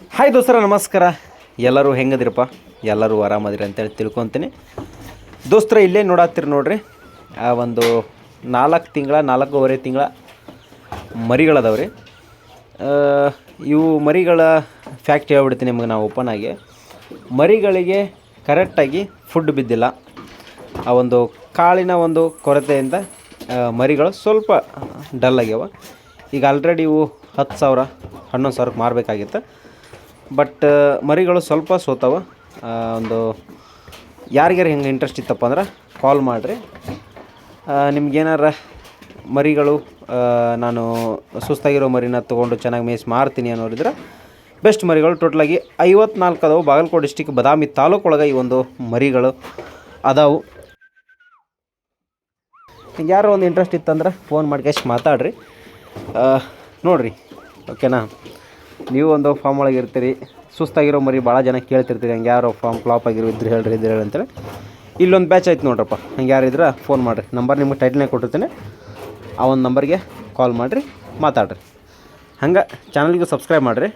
Hi ದೋಸ್ತರ ನಮಸ್ಕಾರ. ಎಲ್ಲರೂ ಹೆಂಗದಿರಪ್ಪ? ಎಲ್ಲರೂ ಆರಾಮದಿರಿ ಅಂತೇಳಿ ತಿಳ್ಕೊತೀನಿ. ದೋಸ್ತರ ಇಲ್ಲೇ ನೋಡತ್ತೀರಿ ನೋಡ್ರಿ, ಆ ಒಂದು 4.5 ತಿಂಗಳ ಮರಿಗಳದಾವ್ರಿ. ಇವು ಮರಿಗಳ ಫ್ಯಾಕ್ಟ್ ಹೇಳ್ಬಿಡ್ತೀನಿ ನಿಮಗೆ ನಾವು ಓಪನ್ ಆಗಿ. ಮರಿಗಳಿಗೆ ಕರೆಕ್ಟಾಗಿ ಫುಡ್ ಬಿದ್ದಿಲ್ಲ. ಆ ಒಂದು ಕಾಳಿನ ಒಂದು ಕೊರತೆಯಿಂದ ಮರಿಗಳು ಸ್ವಲ್ಪ ಡಲ್ ಆಗ್ಯಾವ. ಈಗ ಆಲ್ರೆಡಿ ಇವು 10,000 11,000ಕ್ಕೆ ಮಾರಬೇಕಾಗಿತ್ತು. ಬಟ್ ಮರಿಗಳು ಸ್ವಲ್ಪ ಸೋತಾವ. ಒಂದು ಯಾರಿಗಾರು ಹಿಂಗೆ ಇಂಟ್ರೆಸ್ಟ್ ಇತ್ತಪ್ಪ ಅಂದ್ರೆ ಕಾಲ್ ಮಾಡಿರಿ. ನಿಮ್ಗೇನಾರ ಮರಿಗಳು ನಾನು ಸುಸ್ತಾಗಿರೋ ಮರಿನ ತೊಗೊಂಡು ಚೆನ್ನಾಗಿ ಮೇಯ್ಸಿ ಮಾರ್ತೀನಿ ಅನ್ನೋರಿದ್ರೆ ಬೆಸ್ಟ್ ಮರಿಗಳು ಟೋಟಲಾಗಿ 54 ಅದಾವು. ಬಾಗಲಕೋಟೆ ಡಿಸ್ಟಿಕ್ ಬದಾಮಿ ತಾಲೂಕೊಳಗೆ ಈ ಒಂದು ಮರಿಗಳು ಅದಾವು. ಹಿಂಗೆ ಯಾರೋ ಒಂದು ಇಂಟ್ರೆಸ್ಟ್ ಇತ್ತಂದ್ರೆ ಫೋನ್ ಮಾಡಿ ಮಾತಾಡ್ರಿ, ನೋಡಿರಿ. ಓಕೆನಾ? ನೀವು ಒಂದು ಫಾರ್ಮ್ ಒಳಗೆ ಇರ್ತೀರಿ, ಸುಸ್ತಾಗಿರೋ ಮರಿ ಭಾಳ ಜನ ಕೇಳ್ತಿರ್ತೀರಿ, ಹಂಗೆ ಯಾರೋ ಫಾರ್ಮ್ ಫ್ಲಾಪ್ ಆಗಿರೋ ಇದ್ರೆ ಹೇಳ್ರಿ ಅಂತೇಳಿ. ಇಲ್ಲೊಂದು ಬ್ಯಾಚ್ ಆಯ್ತು ನೋಡ್ರಪ್ಪ. ಹಂಗೆ ಯಾರಿದ್ರೆ ಫೋನ್ ಮಾಡಿರಿ. ನಂಬರ್ ನಿಮಗೆ ಟೈಟ್ಲ್ನಾಗ ಕೊಟ್ಟಿರ್ತೀನಿ, ಆ ಒಂದು ನಂಬರ್ಗೆ ಕಾಲ್ ಮಾಡಿರಿ, ಮಾತಾಡ್ರಿ. ಹಂಗೆ ಚಾನಲ್ಗೆ ಸಬ್ಸ್ಕ್ರೈಬ್ ಮಾಡಿರಿ.